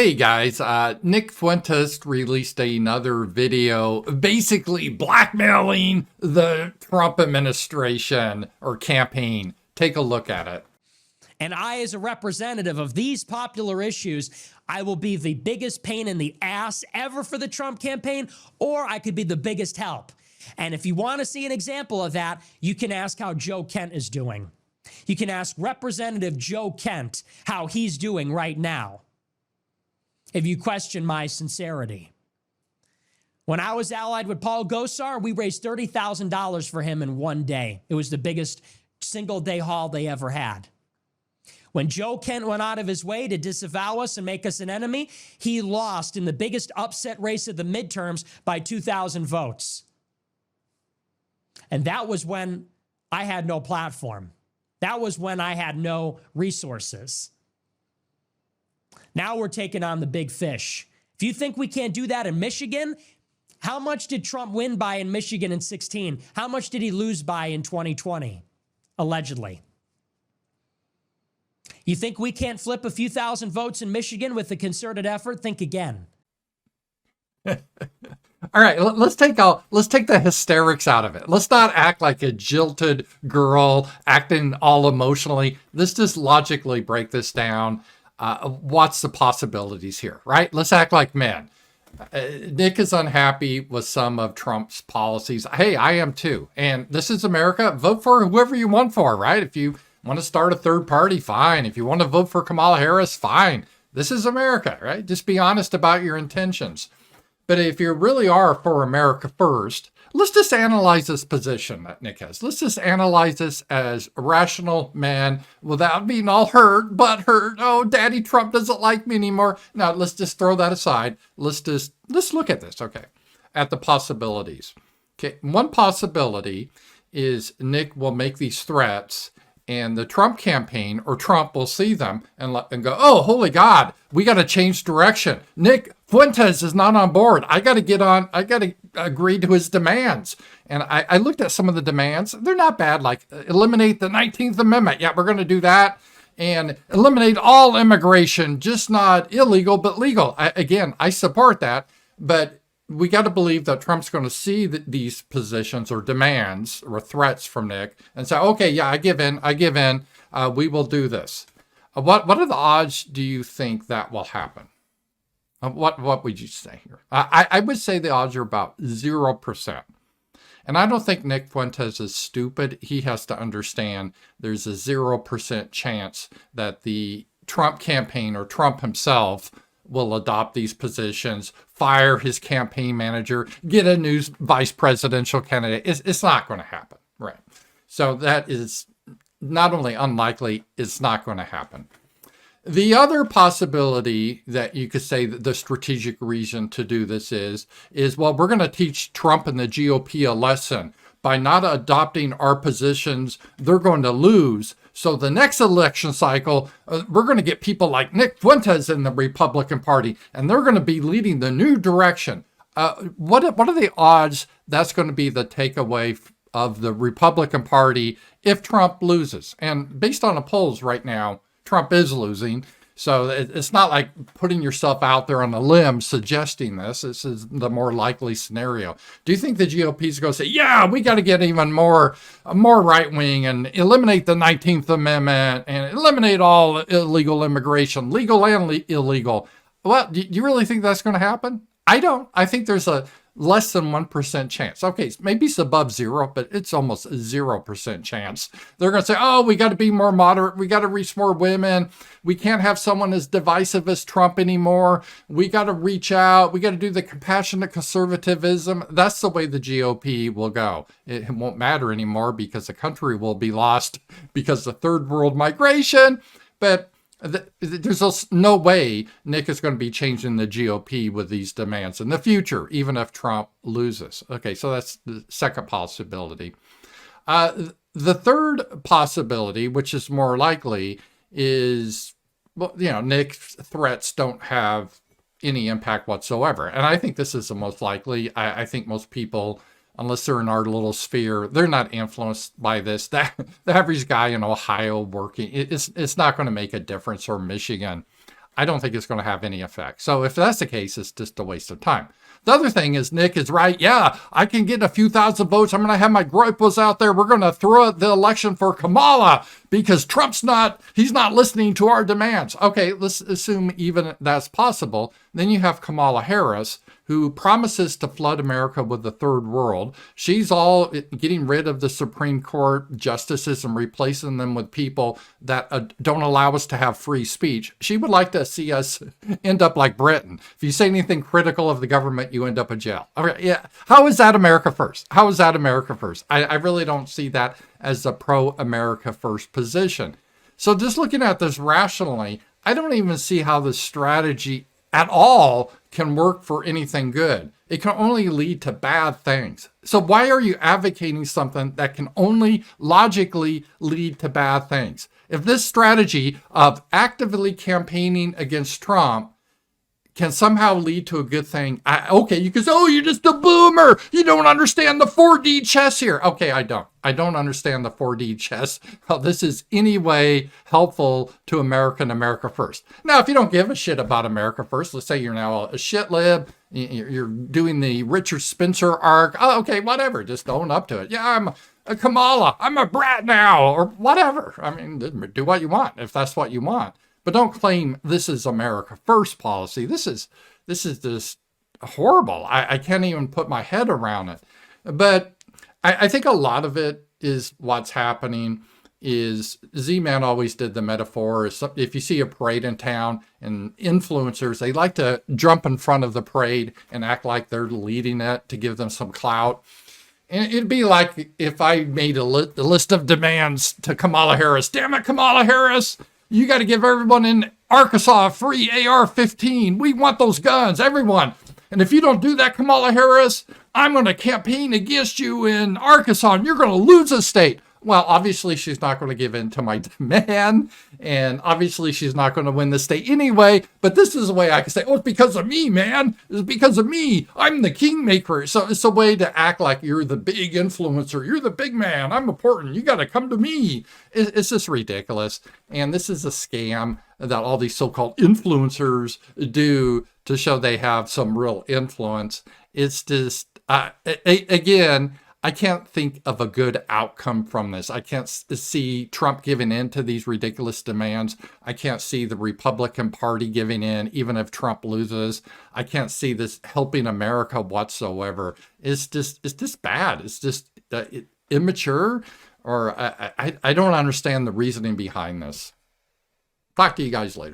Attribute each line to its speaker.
Speaker 1: Hey guys, Nick Fuentes released another video basically blackmailing the Trump administration or campaign. Take a look at it.
Speaker 2: And I, as a representative of these popular issues, I will be the biggest pain in the ass ever for the Trump campaign, or I could be the biggest help. And if you want to see an example of that, you can ask how Joe Kent is doing. You can ask Representative Joe Kent how he's doing right now, if you question my sincerity. When I was allied with Paul Gosar, we raised $30,000 for him in one day. It was the biggest single day haul they ever had. When Joe Kent went out of his way to disavow us and make us an enemy, he lost in the biggest upset race of the midterms by 2,000 votes. And that was when I had no platform. That was when I had no resources. Now we're taking on the big fish. If you think we can't do that in Michigan, how much did Trump win by in Michigan in 16? How much did he lose by in 2020? Allegedly. You think we can't flip a few thousand votes in Michigan with a concerted effort? Think again.
Speaker 1: All right, let's take the hysterics out of it. Let's not act like a jilted girl acting all emotionally. Let's just logically break this down. What's the possibilities here, right? Let's act like men. Nick is unhappy with some of Trump's policies. Hey, I am too. And this is America. Vote for whoever you want for, right? If you want to start a third party, fine. If you want to vote for Kamala Harris, fine. This is America, right? Just be honest about your intentions. But if you really are for America first, let's just analyze this position that Nick has. Let's just analyze this as a rational man without being all hurt, but hurt. Oh, Daddy Trump doesn't like me anymore. Now, let's just throw that aside. Let's look at this, okay, at the possibilities. Okay, one possibility is Nick will make these threats and the Trump campaign or Trump will see them and go, oh, holy God, we got to change direction. Nick Fuentes is not on board. I got to agree to his demands. And I looked at some of the demands. They're not bad, like eliminate the 19th Amendment. Yeah, we're going to do that. And eliminate all immigration, just not illegal, but legal. I support that. But we got to believe that Trump's going to see these positions or demands or threats from Nick and say, okay, yeah, I give in. We will do this. What are the odds do you think that will happen? What would you say here? I would say the odds are about 0%. And I don't think Nick Fuentes is stupid. He has to understand there's a 0% chance that the Trump campaign or Trump himself will adopt these positions, fire his campaign manager, get a new vice presidential candidate. It's not going to happen, right? So that is not only unlikely, it's not going to happen. The other possibility that you could say that the strategic reason to do this is, well, we're going to teach Trump and the GOP a lesson. By not adopting our positions, they're going to lose. So the next election cycle, we're going to get people like Nick Fuentes in the Republican Party, and they're going to be leading the new direction. What are the odds that's going to be the takeaway of the Republican Party if Trump loses? And based on the polls right now, Trump is losing. So it's not like putting yourself out there on a limb suggesting this. This is the more likely scenario. Do you think the GOP is going to say, yeah, we got to get even more right-wing and eliminate the 19th Amendment and eliminate all illegal immigration, legal and illegal? Well, do you really think that's going to happen? I don't. I think there's a less than 1% chance. Okay, maybe it's above zero, but it's almost a 0% chance. They're going to say, oh, we got to be more moderate. We got to reach more women. We can't have someone as divisive as Trump anymore. We got to reach out. We got to do the compassionate conservatism. That's the way the GOP will go. It won't matter anymore because the country will be lost because of third world migration. But there's no way Nick is going to be changing the GOP with these demands in the future, even if Trump loses. Okay, so that's the second possibility. The third possibility, which is more likely, is, well, Nick's threats don't have any impact whatsoever. And I think this is the most likely. I think most people, unless they're in our little sphere, they're not influenced by this. The average guy in Ohio working, it's not going to make a difference, or Michigan. I don't think it's going to have any effect. So if that's the case, it's just a waste of time. The other thing is, Nick is right. Yeah, I can get a few thousand votes. I'm going to have my groupers out there. We're going to throw out the election for Kamala because he's not listening to our demands. Okay, let's assume even that's possible. Then you have Kamala Harris, who promises to flood America with the third world. She's all getting rid of the Supreme Court justices and replacing them with people that don't allow us to have free speech. She would like to see us end up like Britain. If you say anything critical of the government, you end up in jail. Okay, yeah. How is that America first? How is that America first? I really don't see that as a pro-America first position. So just looking at this rationally, I don't even see how this strategy at all can work for anything good. It can only lead to bad things. So why are you advocating something that can only logically lead to bad things? If this strategy of actively campaigning against Trump can somehow lead to a good thing, okay, you can say, oh, you're just a boomer. You don't understand the 4D chess here. Okay, I don't. I don't understand the 4D chess. How this is any way helpful to America first. Now, if you don't give a shit about America first, let's say you're now a shit lib, you're doing the Richard Spencer arc. Oh, okay, whatever. Just own up to it. Yeah, I'm a Kamala. I'm a brat now, or whatever. I mean, do what you want if that's what you want. But don't claim this is America first policy. This is just horrible. I can't even put my head around it. But I think a lot of it is what's happening is Z-Man always did the metaphor. If you see a parade in town and influencers, they like to jump in front of the parade and act like they're leading it to give them some clout. And it'd be like if I made a list of demands to Kamala Harris. Damn it, Kamala Harris. You got to give everyone in Arkansas a free AR-15. We want those guns, everyone. And if you don't do that, Kamala Harris, I'm going to campaign against you in Arkansas, and you're going to lose a state. Well, obviously, she's not going to give in to my demand, and obviously, she's not going to win the state anyway. But this is a way I can say, oh, it's because of me, man. It's because of me. I'm the kingmaker. So it's a way to act like you're the big influencer. You're the big man. I'm important. You got to come to me. It's just ridiculous. And this is a scam that all these so-called influencers do to show they have some real influence. It's just, again, I can't think of a good outcome from this. I can't see Trump giving in to these ridiculous demands. I can't see the Republican Party giving in, even if Trump loses. I can't see this helping America whatsoever. It's just bad. It's just immature, or I don't understand the reasoning behind this. Talk to you guys later.